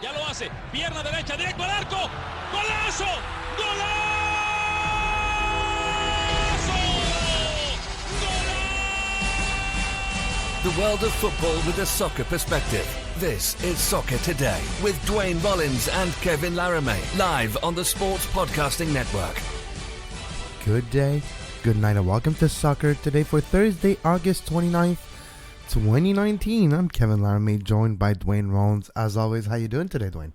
Ya lo hace. Pierna derecha, directo al arco. ¡Golazo! ¡Golazo! The world of football with a soccer perspective. This is Soccer Today with Duane, Rollins and Kevin Laramee. Live on the Sports Podcasting Network. Good day, good night, and welcome to Soccer Today for Thursday, August 29th, 2019. I'm Kevin Laramee, joined by Duane Rollins. As always, how you doing today, Duane?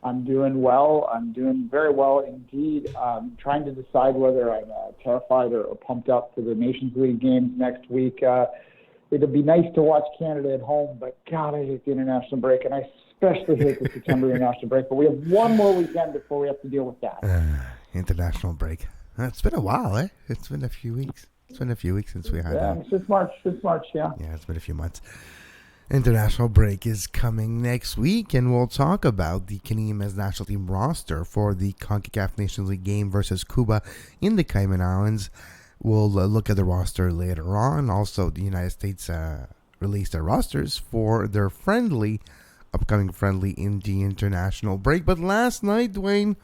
I'm doing well. I'm doing very well indeed. I'm trying to decide whether I'm terrified or pumped up for the Nations League games next week. It'd be nice to watch Canada at home, but God, I hate the international break, and I especially hate the September international break. But we have one more weekend before we have to deal with that. International break. It's been a while, eh? It's been a few weeks. It's been a few weeks since we had that. Since March, yeah. Yeah, it's been a few months. International break is coming next week, and we'll talk about the Canadian men's national team roster for the CONCACAF Nations League game versus Cuba in the Cayman Islands. We'll look at the roster later on. Also, the United States released their rosters for their upcoming friendly in the international break. But last night, Duane,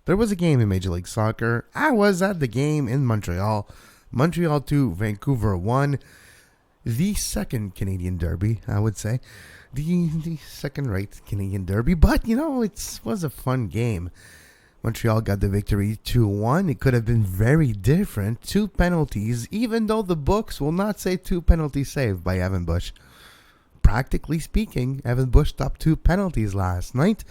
there was a game in Major League Soccer. I was at the game in Montreal. Montreal 2, Vancouver 1. The second Canadian derby, I would say. The second-rate Canadian derby. But, it was a fun game. Montreal got the victory 2-1. It could have been very different. 2 penalties, even though the books will not say 2 penalties saved by Evan Bush. Practically speaking, Evan Bush stopped 2 penalties last night.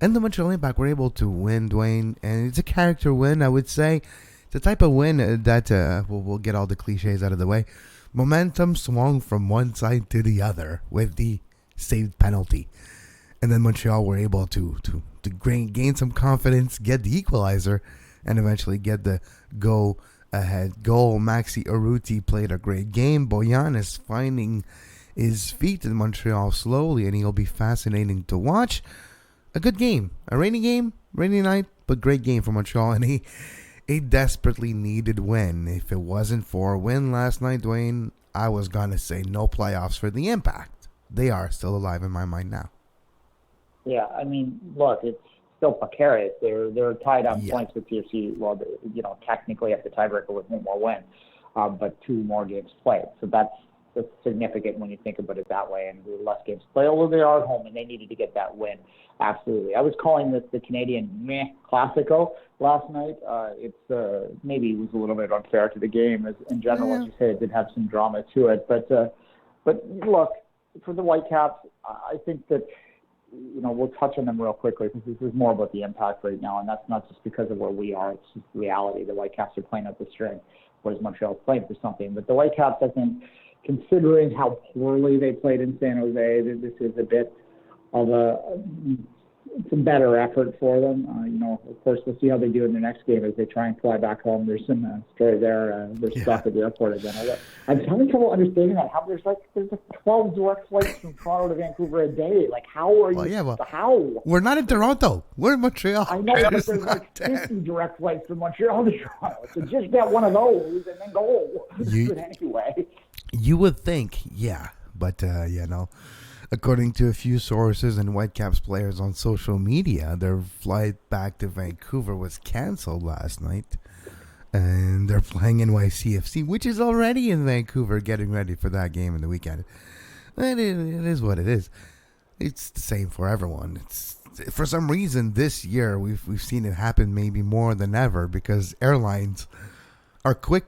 And the Montreal Impact were able to win, Duane. And it's a character win, I would say. It's the type of win that we'll get all the cliches out of the way. Momentum swung from one side to the other with the saved penalty. And then Montreal were able to gain some confidence, get the equalizer, and eventually get the go-ahead goal. Maxi Urruti played a great game. Boyan is finding his feet in Montreal slowly, and he'll be fascinating to watch. A good game. A rainy night, but great game for Montreal, and a desperately needed win. If it wasn't for a win last night, Duane, I was going to say no playoffs for the Impact. They are still alive in my mind now. Yeah, I mean, look, it's still precarious. They're tied on points with TFC. Well, technically have the tiebreaker with one more win, but 2 more games played. So that's significant when you think about it that way. And less games played, although they are at home and they needed to get that win. Absolutely. I was calling this the Canadian Classico last night. Maybe it was a little bit unfair to the game. As in general, as you say, it did have some drama to it. But look, for the Whitecaps, I think that we'll touch on them real quickly because this is more about the Impact right now, and that's not just because of where we are. It's just reality. The Whitecaps are playing up the string, whereas Montreal's playing for something. But the Whitecaps, I think, considering how poorly they played in San Jose, this is a bit of it's a better effort for them. Of course, we'll see how they do in their next game as they try and fly back home. There's some story there. They're stuck at the airport again. I'm having trouble understanding that. How there's 12 direct flights from Toronto to Vancouver a day. Like, how are you? How? We're not in Toronto. We're in Montreal. I know, but there's 50 direct flights from Montreal to Toronto. So just get one of those and then go. But anyway. You would think, yeah. But, according to a few sources and Whitecaps players on social media, their flight back to Vancouver was canceled last night. And they're playing NYCFC, which is already in Vancouver, getting ready for that game in the weekend. And it is what it is. It's the same for everyone. For some reason, this year, we've seen it happen maybe more than ever because airlines are quick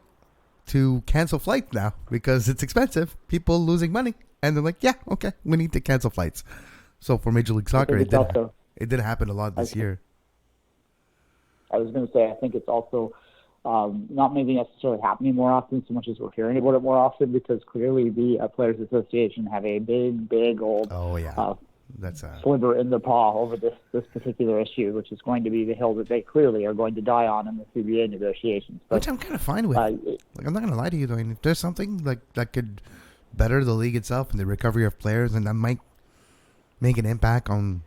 to cancel flights now because it's expensive. People losing money. And they're like, yeah, okay, we need to cancel flights. So for Major League Soccer, it did happen a lot this year. I was going to say, I think it's also not maybe necessarily happening more often so much as we're hearing about it more often because clearly the Players Association have a big old sliver in the paw over this particular issue, which is going to be the hill that they clearly are going to die on in the CBA negotiations. But, which I'm kind of fine with. I'm not going to lie to you, though. If there's something that could better the league itself and the recovery of players, and that might make an impact on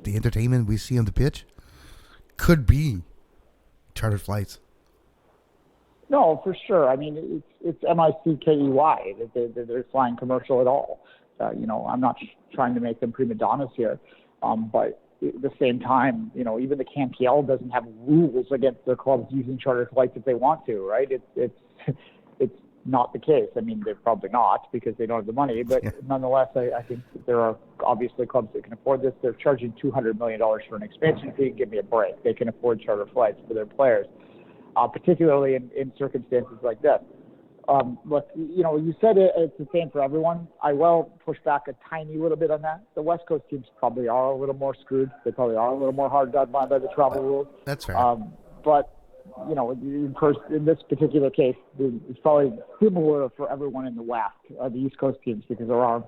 the entertainment we see on the pitch, could be chartered flights. No, for sure. I mean, it's MICKEY that they're flying commercial at all. I'm not trying to make them prima donnas here, but at the same time, even the CanPL doesn't have rules against their clubs using charter flights if they want to, right? It's not the case. I mean, they're probably not because they don't have the money, but nonetheless, I think there are obviously clubs that can afford this. They're charging $200 million for an expansion fee. Give me a break. They can afford charter flights for their players, particularly in circumstances like this. Look, you said it's the same for everyone. I will push back a tiny little bit on that. The West Coast teams probably are a little more screwed. They probably are a little more hard done by the travel rules. That's fair. But in this particular case, it's probably similar for everyone in the West, the East Coast teams, because there are,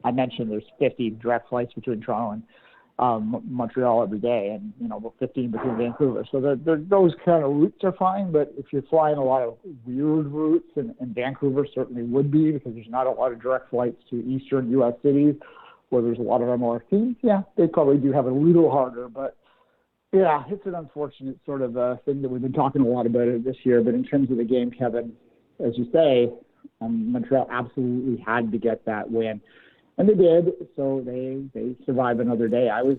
I mentioned there's 50 direct flights between Toronto and Montreal every day, and about 15 between Vancouver. So those kind of routes are fine, but if you're flying a lot of weird routes, and Vancouver certainly would be, because there's not a lot of direct flights to eastern U.S. cities where there's a lot of MLS teams, they probably do have it a little harder. But yeah, it's an unfortunate sort of thing that we've been talking a lot about it this year. But in terms of the game, Kevin, as you say, Montreal absolutely had to get that win. And they did, so they survived another day. I was,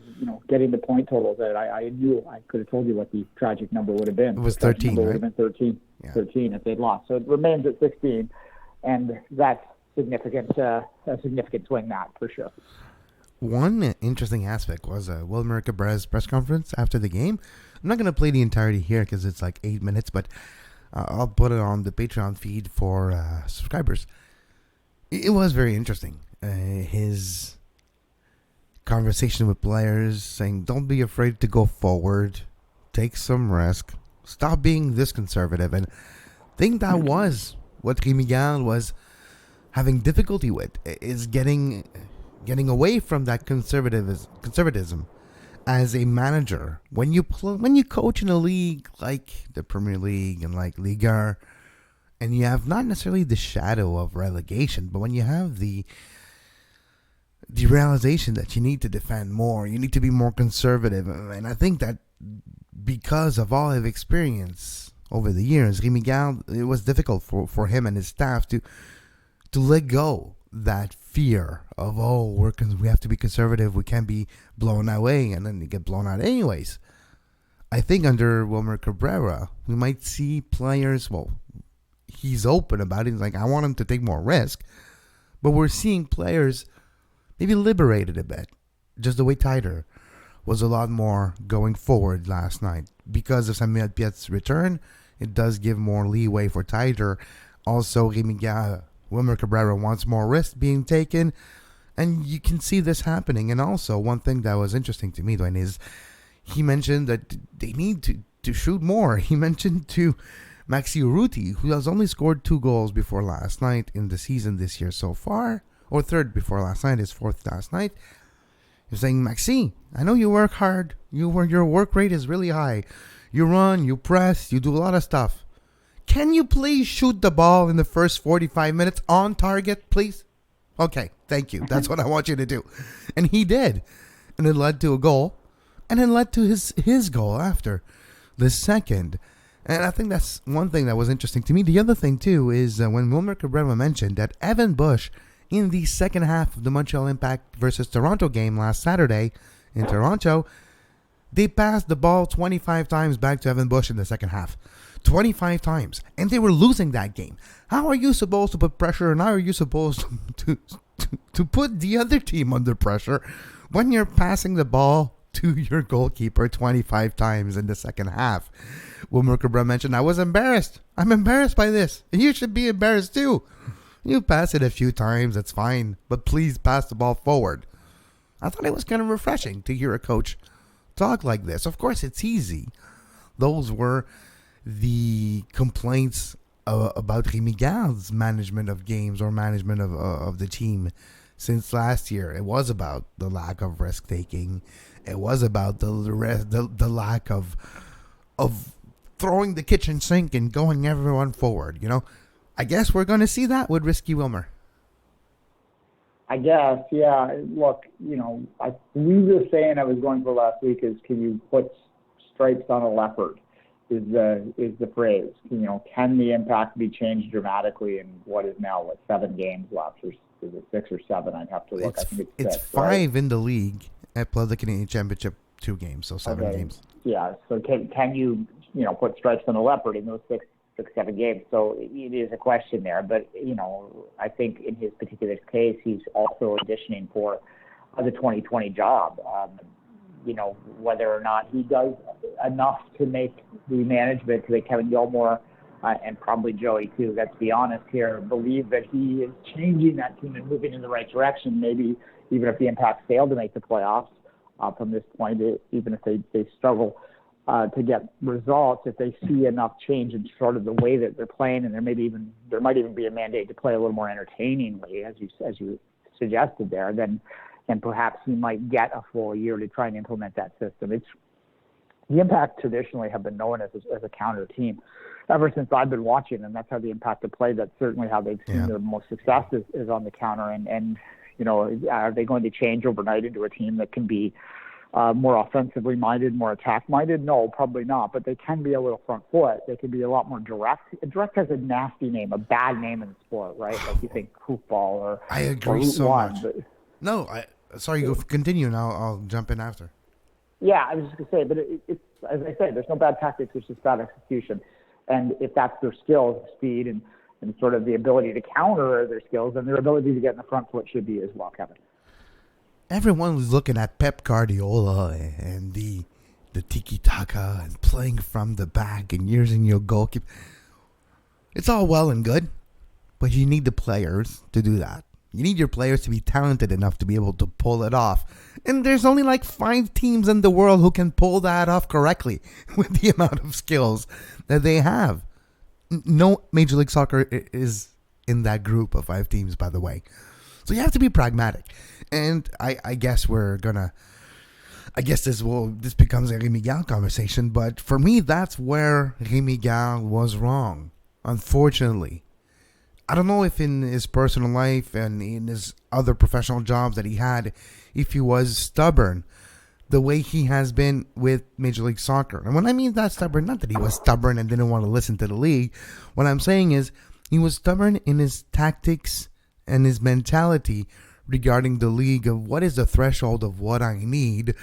getting the point totals that I knew I could have told you what the tragic number would have been. It was 13, right? It would have been 13, yeah. 13 if they'd lost. So it remains at 16, and that's significant, a significant swing, that for sure. One interesting aspect was Wilmer Cabrera's press conference after the game. I'm not going to play the entirety here because it's like 8 minutes, but I'll put it on the Patreon feed for subscribers. It was very interesting. His conversation with players saying, don't be afraid to go forward, take some risk, stop being this conservative. And I think that was what Miguel was having difficulty with, is getting away from that conservatism as a manager. When you coach in a league like the Premier League and like Liga, and you have not necessarily the shadow of relegation, but when you have the realization that you need to defend more, you need to be more conservative. And I think that because of all his experience over the years, Miguel, it was difficult for him and his staff to let go that fear of, we have to be conservative, we can't be blown away, and then they get blown out anyways. I think under Wilmer Cabrera, we might see players, he's open about it, he's like, I want him to take more risk, but we're seeing players maybe liberated a bit. Just the way Tider was a lot more going forward last night. Because of Samuel Piet's return, it does give more leeway for Tider. Also, Wilmer Cabrera wants more risk being taken, and you can see this happening. And also, one thing that was interesting to me, Duane, is he mentioned that they need to shoot more. He mentioned to Maxi Urruti, who has only scored 2 goals before last night in the season this year so far, or 3rd before last night, his 4th last night. He was saying, Maxi, I know you work hard. Your work rate is really high. You run, you press, you do a lot of stuff. Can you please shoot the ball in the first 45 minutes on target, please? Okay, thank you. That's what I want you to do. And he did. And it led to a goal. And it led to his goal after the second. And I think that's one thing that was interesting to me. The other thing, too, is when Wilmer Cabrera mentioned that Evan Bush, in the second half of the Montreal Impact versus Toronto game last Saturday in Toronto, they passed the ball 25 times back to Evan Bush in the second half. 25 times. And they were losing that game. How are you supposed to put pressure, and how are you supposed to put the other team under pressure when you're passing the ball to your goalkeeper 25 times in the second half? Wilmer Cabrera mentioned, I was embarrassed. I'm embarrassed by this. And you should be embarrassed too. You pass it a few times, that's fine. But please pass the ball forward. I thought it was kind of refreshing to hear a coach talk like this. Of course, it's easy. Those were the complaints about Miguel's management of games or management of the team since last year. It was about the lack of risk taking. It was about the lack of throwing the kitchen sink and going everyone forward. I guess we're going to see that with Risky Wilmer. I guess, yeah. Look, we were saying I was going for last week is, can you put stripes on a leopard? Is the phrase. Can the impact be changed dramatically in what is now 7 games left or is it 6 or 7? I'd have to look. I think It's 6, 5 right? in the league plus the Canadian Championship 2 games, so 7 games. Yeah. So can you put stripes on the leopard in those 7 games? So it is a question there. But I think in his particular case, he's also auditioning for the 2020 job. Whether or not he does enough to make the management, to make Kevin Gilmore and probably Joey too, let's be honest here, believe that he is changing that team and moving in the right direction. Maybe even if the Impact fail to make the playoffs from this point, even if they struggle to get results, if they see enough change in sort of the way that they're playing, and there might even be a mandate to play a little more entertainingly, as you suggested there, then perhaps he might get a full year to try and implement that system. The Impact traditionally have been known as a counter team ever since I've been watching, and that's how the Impact have played. That's certainly how they've seen their most success is on the counter. And are they going to change overnight into a team that can be more offensively minded, more attack minded? No, probably not. But they can be a little front foot. They can be a lot more direct. Direct has a nasty name, a bad name in the sport, right? Like you think hoopball or I agree so much. No, sorry, go continue, and I'll jump in after. Yeah, I was just going to say, but it's as I say, there's no bad tactics, there's just bad execution. And if that's their skills, speed, and sort of the ability to counter their skills, then their ability to get in the front foot should be as well, Kevin. Everyone was looking at Pep Guardiola and the tiki-taka and playing from the back and using your goalkeeper. It's all well and good, but you need the players to do that. You need your players to be talented enough to be able to pull it off. And there's only like 5 teams in the world who can pull that off correctly with the amount of skills that they have. No Major League Soccer is in that group of 5 teams, by the way. So you have to be pragmatic. And I guess this becomes a Rémi Gall conversation, but for me, that's where Rémi Gall was wrong, unfortunately. I don't know if in his personal life and in his other professional jobs that he had, if he was stubborn the way he has been with Major League Soccer. And when I mean that stubborn, not that he was stubborn and didn't want to listen to the league. What I'm saying is he was stubborn in his tactics and his mentality regarding the league of what is the threshold of what I need.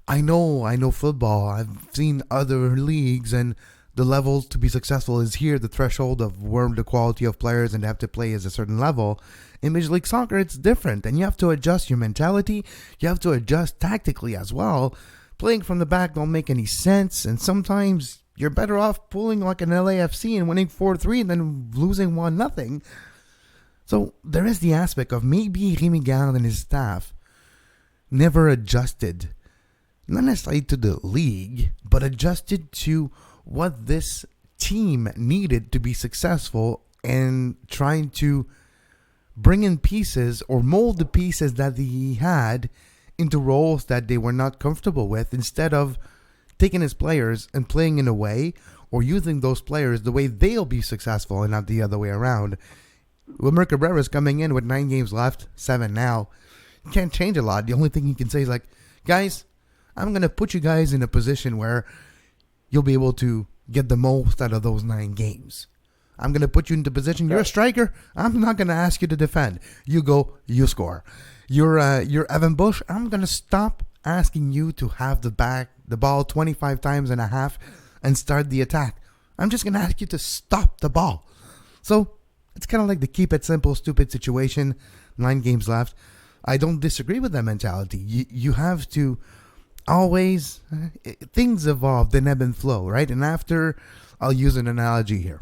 I know football. I've seen other leagues, and the level to be successful is here. The threshold of where the quality of players and have to play is a certain level. In Major League Soccer, it's different, and you have to adjust your mentality. You have to adjust tactically as well. Playing from the back don't make any sense, and sometimes you're better off pulling like an LAFC and winning 4-3 than losing 1-0. So there is the aspect of maybe Rémi Gall and his staff never adjusted, not necessarily to the league, but adjusted to what this team needed to be successful, and trying to bring in pieces or mold the pieces that he had into roles that they were not comfortable with, instead of taking his players and playing in a way or using those players the way they'll be successful and not the other way around. Wilmer Cabrera is coming in with 9 games left, 7 now. You can't change a lot. The only thing he can say is like, guys, I'm going to put you guys in a position where you'll be able to get the most out of those 9 games. I'm going to put you into position. You're a striker. I'm not going to ask you to defend. You go, you score. You're Evan Bush. I'm going to stop asking you to have the ball 25 times and a half and start the attack. I'm just going to ask you to stop the ball. So it's kind of like the keep it simple, stupid situation. 9 games left. I don't disagree with that mentality. You have to always, things evolve, they ebb and flow, right? And after, I'll use an analogy here.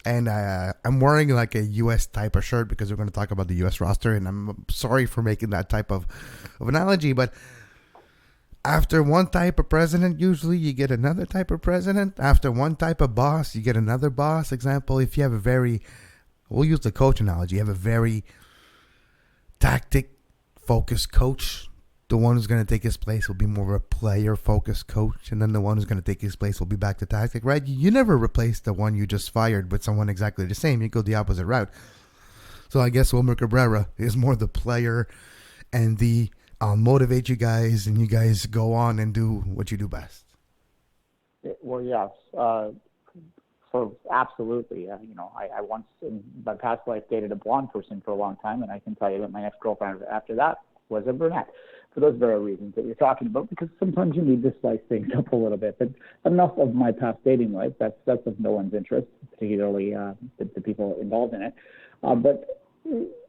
And I'm wearing like a U.S. type of shirt because we're going to talk about the U.S. roster. And I'm sorry for making that type of analogy. But after one type of president, usually you get another type of president. After one type of boss, you get another boss. Example, if you have we'll use the coach analogy. You have a very tactic-focused coach. The one who's going to take his place will be more of a player-focused coach, and then the one who's going to take his place will be back to tactic, right? You never replace the one you just fired with someone exactly the same. You go the opposite route. So I guess Wilmer Cabrera is more the player and I'll motivate you guys, and you guys go on and do what you do best. Well, yes. so absolutely. I once in my past life dated a blonde person for a long time, and I can tell you that my ex-girlfriend after that was a brunette for those very reasons that you're talking about, because sometimes you need to slice things up a little bit. But enough of my past dating life. That's of no one's interest, particularly the people involved in it. But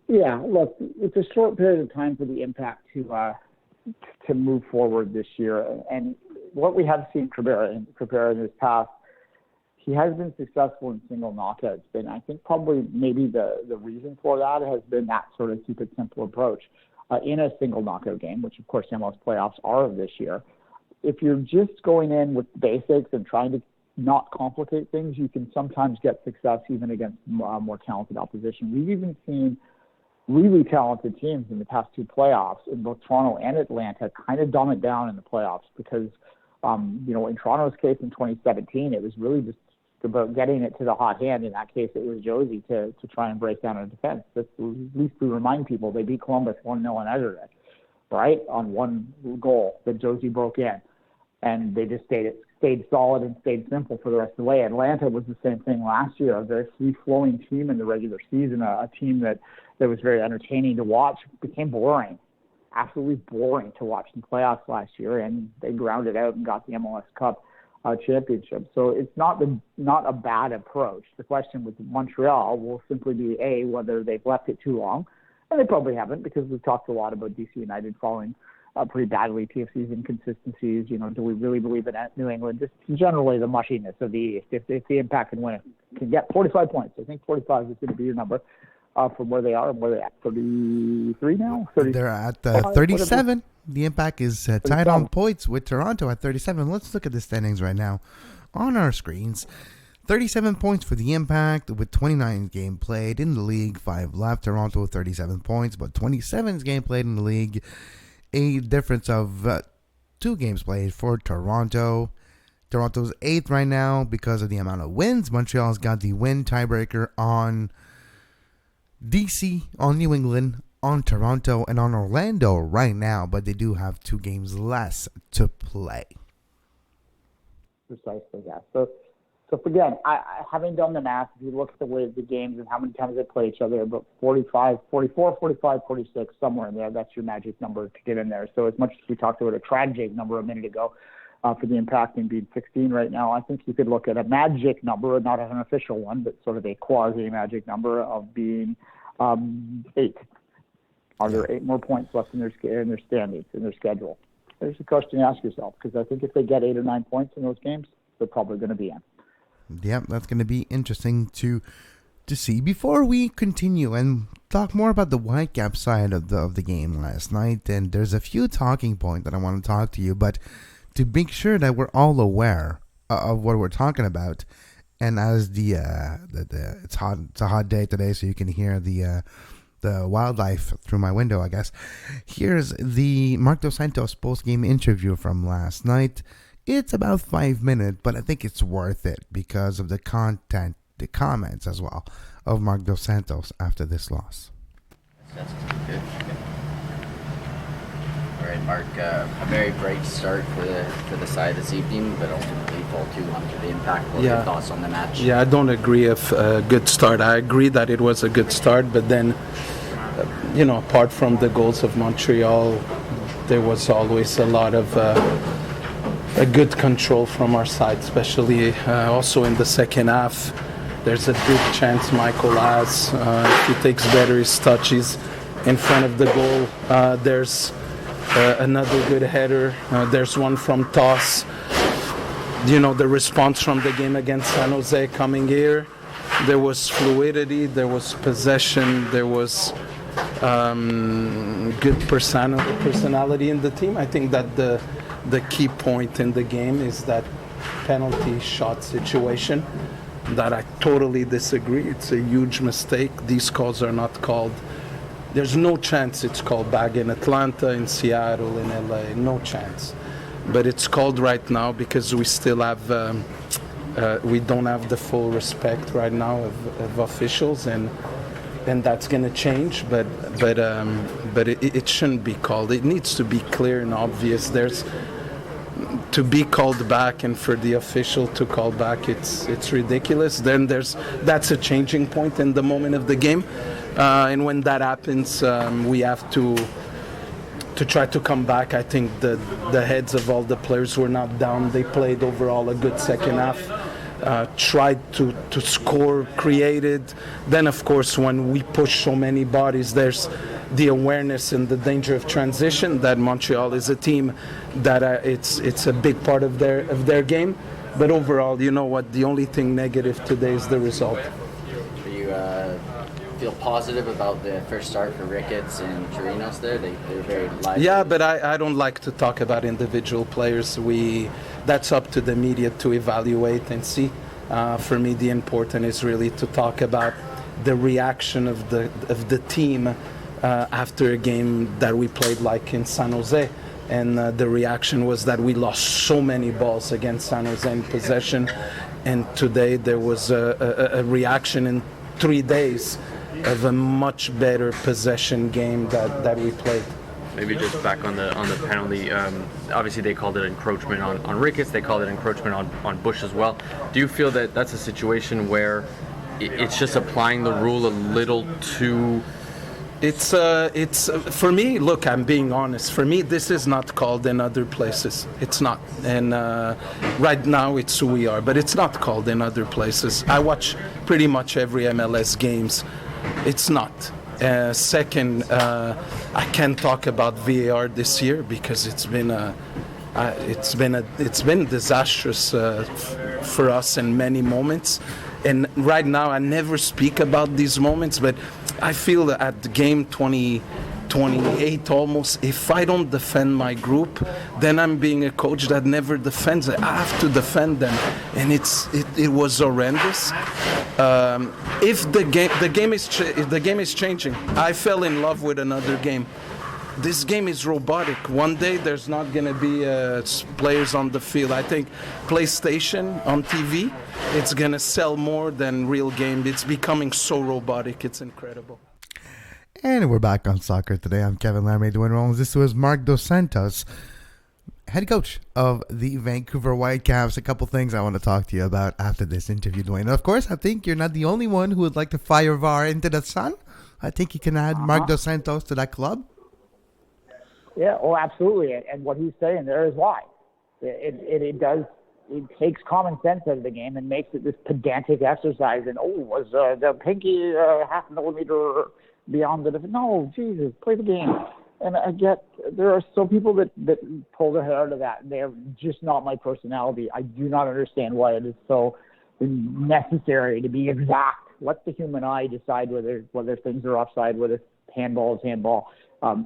yeah, look, it's a short period of time for the Impact to move forward this year. And what we have seen Cabrera in his past, he has been successful in single knockouts. And I think probably maybe the reason for that has been that sort of keep it simple approach. In a single knockout game, which of course MLS playoffs are of this year, if you're just going in with basics and trying to not complicate things, you can sometimes get success even against more talented opposition. We've even seen really talented teams in the past two playoffs in both Toronto and Atlanta kind of dumb it down in the playoffs because, in Toronto's case in 2017, it was really just about getting it to the hot hand. In that case, it was Josie to try and break down a defense. At least we remind people they beat Columbus 1-0 in aggregate, right, on one goal that Josie broke in. And they just stayed solid and stayed simple for the rest of the way. Atlanta was the same thing last year, a very free-flowing team in the regular season, a team that was very entertaining to watch, became boring, absolutely boring to watch in playoffs last year, and they grounded out and got the MLS Cup championship. So it's not a bad approach. The question with Montreal will simply be, A, whether they've left it too long, and they probably haven't, because we've talked a lot about DC United falling pretty badly, TFC's inconsistencies. Do we really believe in New England? Just generally the mushiness of the East. If the Impact can win it, can get 45 points. I think 45 is going to be your number from where they are. And where they're at, 33 now? 30, they're at 37. Whatever. The Impact is tied on points with Toronto at 37. Let's look at the standings right now on our screens. 37 points for the Impact with 29 games played in the league. 5 left. Toronto with 37 points, but 27 games played in the league. A difference of 2 games played for Toronto. Toronto's 8th right now because of the amount of wins. Montreal's got the win tiebreaker on DC, on New England, on Toronto, and on Orlando right now, but they do have 2 games less to play. Precisely, yeah. So again, I having done the math, if you look at the way of the games and how many times they play each other, about 44, 45, 46, somewhere in there, that's your magic number to get in there. So as much as we talked about a tragic number a minute ago for the Impact and being 16 right now, I think you could look at a magic number, not an official one, but sort of a quasi-magic number of being 8. Are there 8 more points left in their standings, in their schedule? There's a question to ask yourself, because I think if they get 8 or 9 points in those games, they're probably going to be in. Yeah, that's going to be interesting to see. Before we continue and talk more about the Whitecap side of the game last night, and there's a few talking points that I want to talk to you, but to make sure that we're all aware of what we're talking about, and as it's a hot day today, so you can hear the wildlife through my window, I guess. Here's the Marc Dos Santos post-game interview from last night. It's about 5 minutes, but I think it's worth it because of the content, the comments as well, of Marc Dos Santos after this loss. That's good. All right, Mark, a very bright start for the side this evening, but ultimately fall 2-1 to the Impact. What are your thoughts on the match? Yeah, I don't agree with a good start. I agree that it was a good start, but then, apart from the goals of Montreal, there was always a lot of a good control from our side, especially also in the second half. There's a big chance Michael has. If he takes better his touches in front of the goal. There's another good header. There's one from Toss. The response from the game against San Jose coming here. There was fluidity. There was possession. There was good personality in the team. I think that the key point in the game is that penalty shot situation that I totally disagree. It's a huge mistake. These calls are not called. There's no chance it's called back in Atlanta, in Seattle, in LA. No chance. But it's called right now because we still have, we don't have the full respect right now of officials, and that's going to change. But it shouldn't be called. It needs to be clear and obvious. to be called back and for the official to call back, it's ridiculous. Then that's a changing point in the moment of the game, and when that happens, we have to try to come back. I think the heads of all the players were not down. They played overall a good second half, tried to score, created. Then, of course, when we push so many bodies, there's the awareness and the danger of transition that Montreal is a team that it's a big part of their game. But overall, you know what? The only thing negative today is the result. Do you feel positive about the first start for Ricketts and Chirinos there? They're very lively. Yeah, but I don't like to talk about individual players. That's up to the media to evaluate and see. For me, the important is really to talk about the reaction of the team after a game that we played like in San Jose. And the reaction was that we lost so many balls against San Jose in possession. And today there was a reaction in 3 days of a much better possession game that we played. Maybe just back on the penalty. Obviously, they called it encroachment on Ricketts. They called it encroachment on Bush as well. Do you feel that that's a situation where it's just applying the rule a little too? It's for me. Look, I'm being honest. For me, this is not called in other places. It's not, and right now it's who we are. But it's not called in other places. I watch pretty much every MLS games. It's not. Second, I can't talk about VAR this year because it's been disastrous for us in many moments. And right now, I never speak about these moments, but I feel that at the game 28 almost, if I don't defend my group, then I'm being a coach that never defends it. I have to defend them, and it was horrendous. If the game is changing, I fell in love with another game. This game is robotic. One day there's not going to be players on the field. I think PlayStation on TV, it's going to sell more than real game. It's becoming so robotic. It's incredible. And we're back on Soccer Today. I'm Kevin Laramee, Duane Rollins. This was Marc Dos Santos, head coach of the Vancouver Whitecaps. A couple things I want to talk to you about after this interview, Duane. Of course, I think you're not the only one who would like to fire VAR into the sun. I think you can add Marc Dos Santos to that club. Yeah, oh, absolutely. And what he's saying there is why. It takes common sense out of the game and makes it this pedantic exercise. And, was the pinky half millimeter beyond the defense? No, Jesus, play the game. And I get there are some people that pull their hair out of that. They're just not my personality. I do not understand why it is so necessary to be exact. Let the human eye decide whether things are offside, whether handball is handball.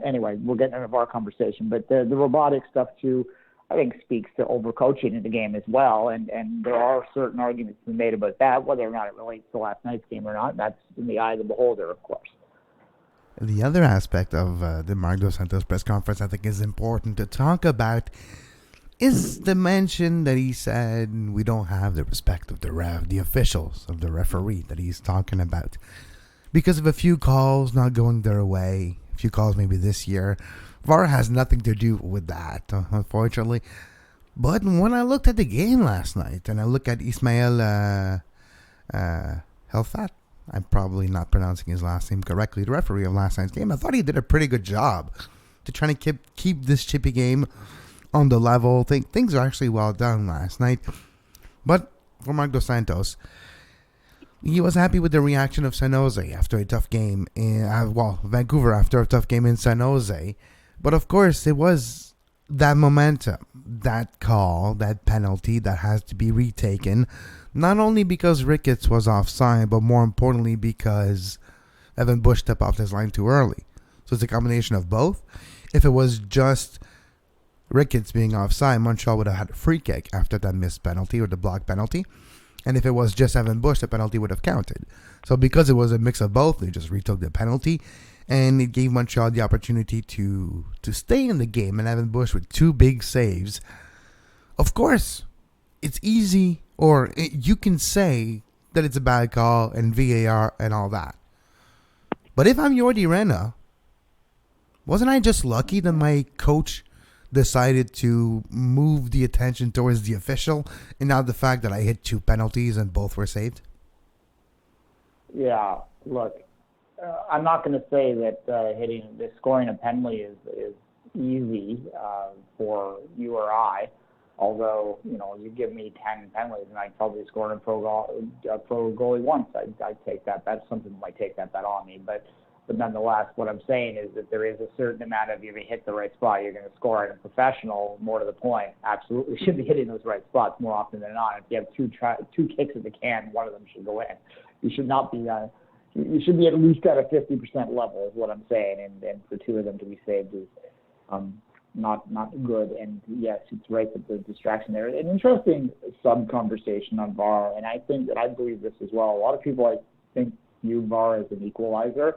Anyway, we're getting into our conversation, but the robotic stuff too, I think speaks to overcoaching in the game as well. And there are certain arguments to be made about that, whether or not it relates to last night's game or not. That's in the eye of the beholder, of course. The other aspect of the Marc Dos Santos press conference I think is important to talk about is the mention that he said we don't have the respect of the officials, of the referee that he's talking about. Because of a few calls not going their way, a few calls maybe this year. VAR has nothing to do with that, unfortunately. But when I looked at the game last night, and I look at Ismail Helfat, I'm probably not pronouncing his last name correctly, the referee of last night's game, I thought he did a pretty good job to try to keep this chippy game on the level. Things are actually well done last night. But for Marc Dos Santos, he was happy with the reaction of San Jose after a tough game. Vancouver after a tough game in San Jose. But of course, it was that momentum, that call, that penalty that has to be retaken. Not only because Ricketts was offside, but more importantly because Evan Bush stepped off his line too early. So it's a combination of both. If it was just Ricketts being offside, Montreal would have had a free kick after that missed penalty or the block penalty. And if it was just Evan Bush, the penalty would have counted. So because it was a mix of both, they just retook the penalty. And it gave Montreal the opportunity to stay in the game. And Evan Bush with two big saves. Of course, it's easy, or you can say that it's a bad call and VAR and all that. But if I'm Jordi Reyna, wasn't I just lucky that my coach decided to move the attention towards the official and not the fact that I hit 2 penalties and both were saved? Yeah, look, I'm not going to say that scoring a penalty is easy for you or I. Although, you give me 10 penalties and I'd probably score a pro goalie once. I'd take that bet. Some people might take that bet on me. But nonetheless, what I'm saying is that there is a certain amount of, if you hit the right spot, you're going to score. And a professional, more to the point, absolutely should be hitting those right spots more often than not. If you have two kicks at the can, one of them should go in. You should not be you should be at least at a 50% level is what I'm saying. And for 2 of them to be saved is not good. And yes, it's right that the distraction there. An interesting sub-conversation on VAR, and I believe this as well. A lot of people, I think, view VAR as an equalizer.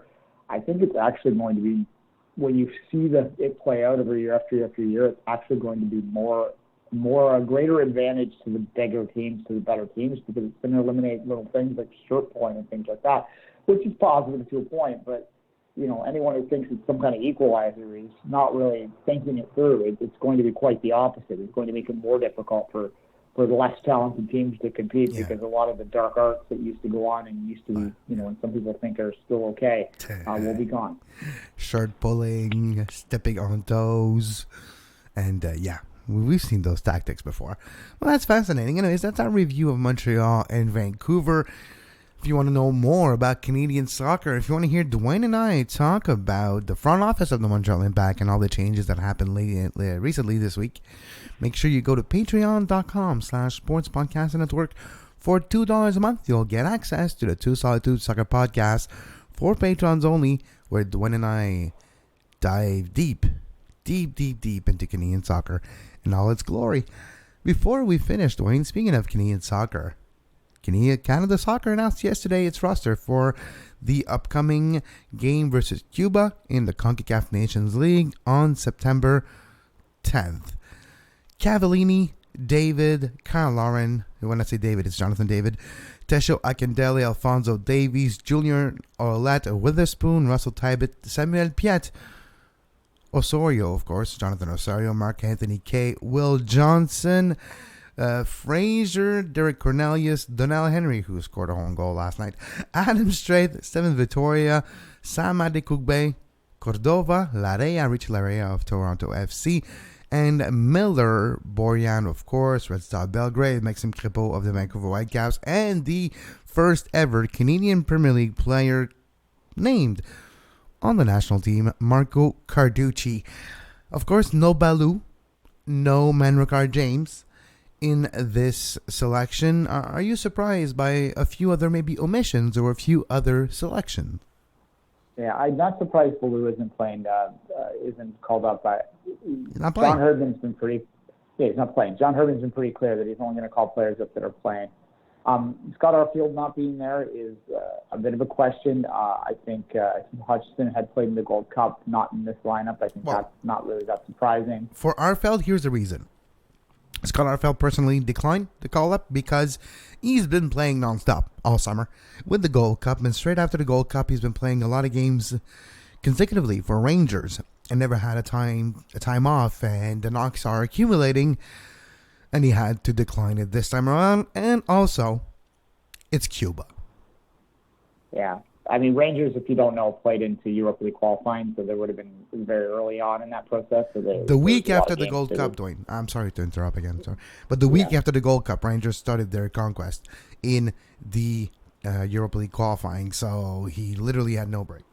I think it's actually going to be, when you see it play out every year after year after year, it's actually going to be a greater advantage to the bigger teams, to the better teams, because it's going to eliminate little things like shirt pulling and things like that, which is positive to a point, but anyone who thinks it's some kind of equalizer is not really thinking it through. It's going to be quite the opposite. It's going to make it more difficult for the less talented teams to compete because a lot of the dark arts that used to go on and used to be, and some people think are still okay, will be gone. Shirt pulling, stepping on toes, and we've seen those tactics before. Well, that's fascinating. Anyways, that's our review of Montreal and Vancouver. If you want to know more about Canadian soccer, if you want to hear Duane and I talk about the front office of the Montreal Impact and all the changes that happened recently this week, make sure you go to patreon.com/sportspodcastnetwork. For $2 a month, you'll get access to the Two Solitude Soccer Podcast for patrons only, where Duane and I dive deep into Canadian soccer in all its glory. Before we finish, Duane, speaking of Canadian soccer, Canada Soccer announced yesterday its roster for the upcoming game versus Cuba in the CONCACAF Nations League on September 10th. Cavallini, David, Kyle Lauren, when I say David, it's Jonathan David, Tesho Akindele, Alfonso Davies, Julian Orlett, Witherspoon, Russell Tybett, Samuel Piet, Osorio, of course, Jonathan Osorio, Mark Anthony Kay, Will Johnson, Fraser, Derek Cornelius, Donnell Henry, who scored a home goal last night, Adam Straith, Steven Vittoria, Sam Adekugbe, Cordova, Richie Larea of Toronto FC, and Miller Borjan, of course, Red Star Belgrade, Maxime Crépeau of the Vancouver Whitecaps, and the first ever Canadian Premier League player named on the national team, Marco Carducci. Of course, no Balou, no Manrikar James in this selection. Are you surprised by a few other maybe omissions or a few other selections? Yeah, I'm not surprised Balou isn't playing, isn't called up. He's not playing. John Herdman's been pretty. Yeah, he's not playing. John Herdman's been pretty clear that he's only going to call players up that are playing. Scott Arfield not being there is a bit of a question. I think Hutchinson had played in the Gold Cup, not in this lineup. I think that's not really that surprising. For Arfield, here's the reason. Scott Arfield personally declined the call-up because he's been playing nonstop all summer with the Gold Cup, and straight after the Gold Cup, he's been playing a lot of games consecutively for Rangers and never had a time off, and the knocks are accumulating, and he had to decline it this time around. And also, it's Cuba. Yeah. I mean, Rangers, if you don't know, played into Europa League qualifying, so they would have been very early on in that process. So the week after the Gold Cup, Duane. I'm sorry to interrupt again, sorry. But the week after the Gold Cup, Rangers started their conquest in the Europa League qualifying, so he literally had no break.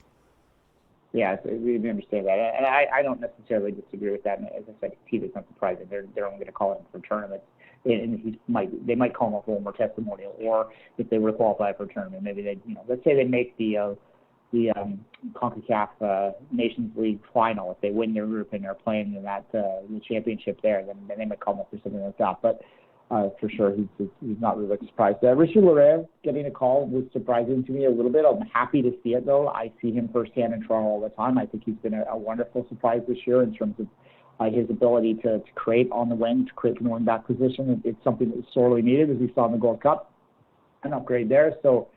Yeah, so we understand that. And I don't necessarily disagree with that. And as I said, it's not surprising. They're only going to call him for tournaments. And they might call him up for one more testimonial, or if they were to qualify for a tournament, maybe they, let's say they make the CONCACAF Nations League final. If they win their group and they're playing in that the championship there, then they might call him up for something like that. But for sure, he's not really surprised. Richie Larea getting a call was surprising to me a little bit. I'm happy to see it, though. I see him firsthand in Toronto all the time. I think he's been a wonderful surprise this year in terms of his ability to create on the wing, to create from the wing-back position. It's something that's sorely needed, as we saw in the Gold Cup. An upgrade there. So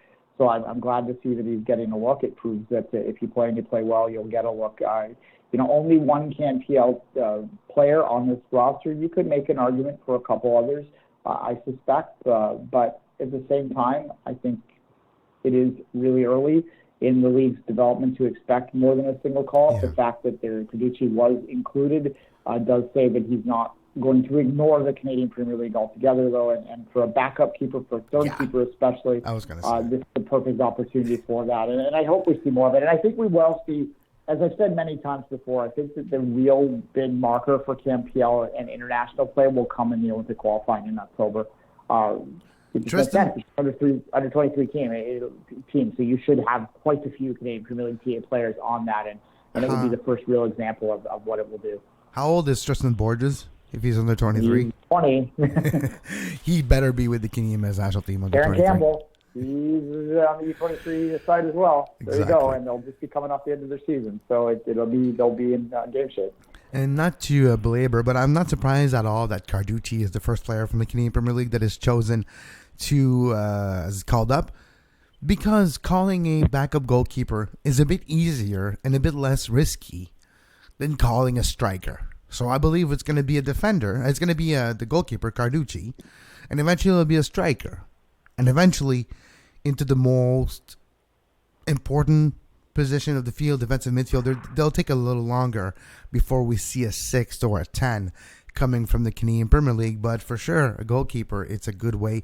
So I'm glad to see that he's getting a look. It proves that if you play and you play well, you'll get a look. Only one CanPL player on this roster. You could make an argument for a couple others, I suspect. But at the same time, I think it is really early in the league's development to expect more than a single call. Yeah. The fact that Carducci was included does say that he's not going to ignore the Canadian Premier League altogether, though. And for a backup keeper, for a third keeper especially, I was going to say this is the perfect opportunity for that. And I hope we see more of it. And I think we will see, as I've said many times before, I think that the real big marker for CanPL and international play will come in the Olympic qualifying in October. Tristan? Under 23 team, so you should have quite a few Canadian Premier League players on that, and it would be the first real example of what it will do. How old is Tristan Borges if he's under 23? He's 20. He better be with the Canadian men's national team under 23. Campbell, he's on the U23 side as well. There you go, and they'll just be coming off the end of their season, so they'll be in game shape. And not to belabor, but I'm not surprised at all that Carducci is the first player from the Canadian Premier League that is chosen to is called up, because calling a backup goalkeeper is a bit easier and a bit less risky than calling a striker. So I believe it's going to be a defender. It's going to be the goalkeeper, Carducci, and eventually it'll be a striker. And eventually into the most important position of the field, defensive midfielder, they'll take a little longer before we see a 6 or a 10 coming from the Canadian Premier League. But for sure, a goalkeeper, it's a good way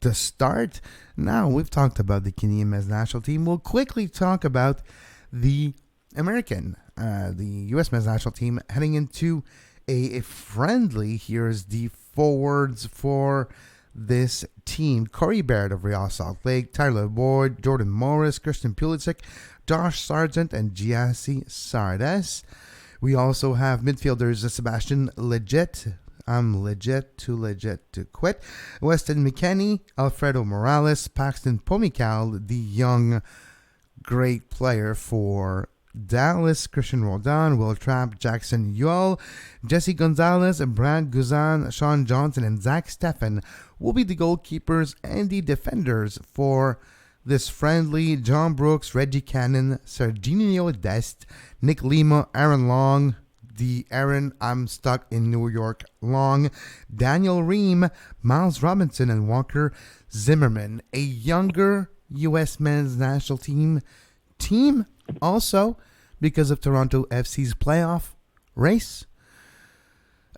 to start. Now, we've talked about the Canadian men's national team. We'll quickly talk about the U.S. men's national team heading into a friendly. Here's the forwards for this team: Corey Baird of Real Salt Lake, Tyler Boyd, Jordan Morris, Christian Pulisic, Josh Sargent, and Giassi Sardes. We also have midfielders Sebastian Legit. I'm legit to quit. Weston McKennie, Alfredo Morales, Paxton Pomykal, the young great player for Dallas, Christian Roldan, Will Trapp, Jackson Yuel, Jesse Gonzalez, Brad Guzan, Sean Johnson, and Zach Steffen will be the goalkeepers and the defenders for this friendly. John Brooks, Reggie Cannon, Serginho Dest, Nick Lima, Aaron Long, the Aaron I'm Stuck in New York Long, Daniel Ream, Miles Robinson, and Walker Zimmerman. A younger U.S. men's national team also because of Toronto FC's playoff race.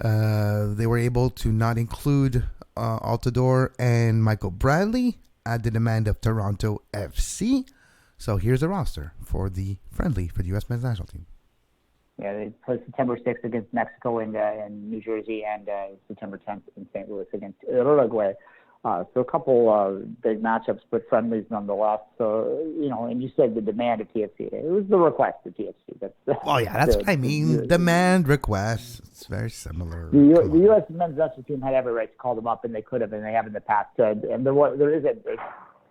They were able to not include Altidore and Michael Bradley at the demand of Toronto FC. So here's the roster for the friendly for the U.S. men's national team. Yeah, they play September 6th against Mexico in New Jersey, and September 10th in St. Louis against Uruguay. So a couple big matchups, but friendlies nonetheless. So, and you said the demand of TFC. It was the request of TFC. That's what I mean. Demand, request. It's very similar. The U.S. men's national team had every right to call them up, and they could have, and they have in the past. And there is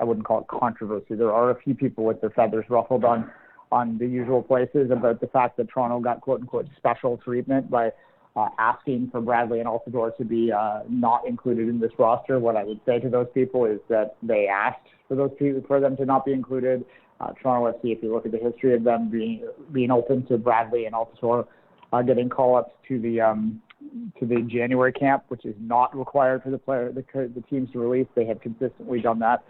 I wouldn't call it controversy. There are a few people with their feathers ruffled on the usual places about the fact that Toronto got quote-unquote special treatment by asking for Bradley and Altidore to be not included in this roster. What I would say to those people is that they asked for them to not be included. Toronto FC, if you look at the history of them being open to Bradley and Altidore getting call-ups to the January camp, which is not required for the teams to release, they have consistently done that.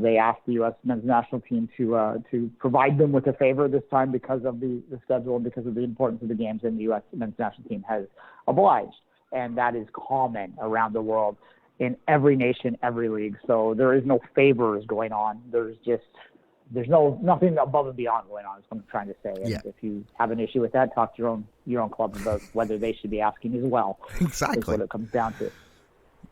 They asked the U.S. men's national team to provide them with a favor this time because of the schedule and because of the importance of the games, and the U.S. men's national team has obliged. And that is common around the world in every nation, every league. So there is no favors going on. There's nothing above and beyond going on, is what I'm trying to say. And if you have an issue with that, talk to your own club about whether they should be asking as well. Exactly. That's what it comes down to.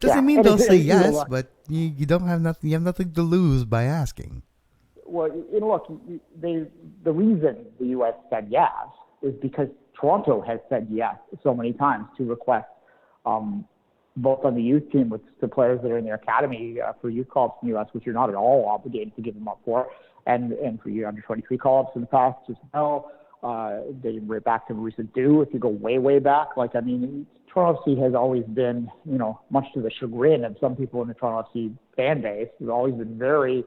Doesn't mean they'll say yes, but you don't have nothing. You have nothing to lose by asking. Well, look, the reason the U.S. said yes is because Toronto has said yes so many times to request, both on the youth team with the players that are in their academy for youth call-ups in the U.S., which you're not at all obligated to give them up for, and for your under 23 call-ups in the past as well. They right back to recent due. If you go way back, Toronto FC has always been, much to the chagrin of some people in the Toronto FC fan base, has always been very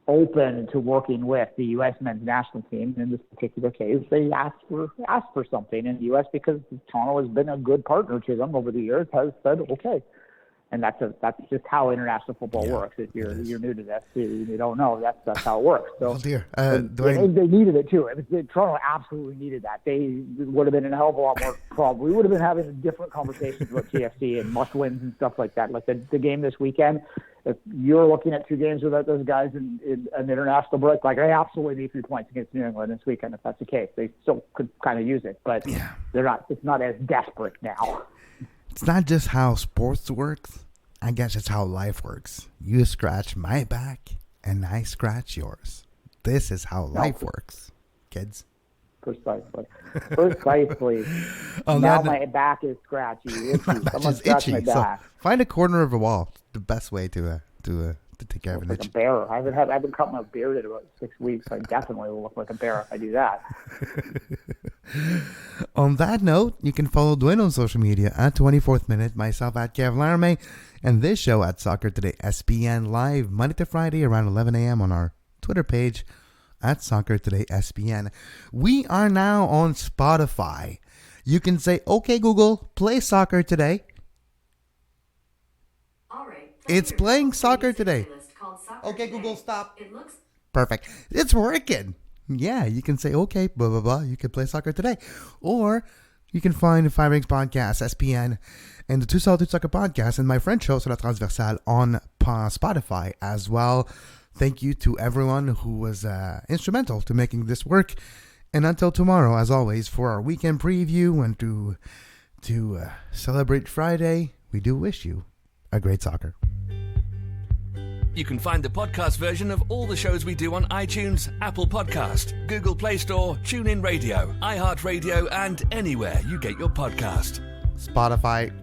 open to working with the U.S. men's national team. In this particular case, they asked for something, and the U.S., because Toronto has been a good partner to them over the years, has said okay. And that's just how international football works. If you're new to this, you don't know. That's how it works. So Duane, they needed it too. Toronto absolutely needed that. They would have been in a hell of a lot more trouble. We would have been having different conversations about TFC and must wins and stuff like that. Like the game this weekend. If you're looking at 2 games without those guys in an international break, like I absolutely need 3 points against New England this weekend. If that's the case, they still could kind of use it, but they're not. It's not as desperate now. It's not just how sports works. I guess it's how life works. You scratch my back, and I scratch yours. This is how life works, kids. Precisely. Now my back is scratchy. Someone scratched my back. So find a corner of a wall. The best way to take care of an itch. Like a bear. I haven't cut my beard in about 6 weeks. I definitely will look like a bear if I do that. On that note, you can follow Duane on social media at 24th Minute, myself at Kev Laramee, and this show at Soccer Today SPN live Monday to Friday around 11 a.m. on our Twitter page at Soccer Today SPN. We are now on Spotify. You can say, "Okay, Google, play Soccer Today." All right. It's playing Soccer Today. Okay, Google, stop. It looks perfect. It's working. Yeah, you can say, okay, blah, blah, blah. You can play Soccer Today. Or you can find the 5 Rings Podcast, SPN, and the Two Solitude Soccer Podcast, and my French show, sur la Transversale, on Spotify as well. Thank you to everyone who was instrumental to making this work. And until tomorrow, as always, for our weekend preview and to celebrate Friday, we do wish you a great soccer. You can find the podcast version of all the shows we do on iTunes, Apple Podcast, Google Play Store, TuneIn Radio, iHeartRadio, and anywhere you get your podcast. Spotify,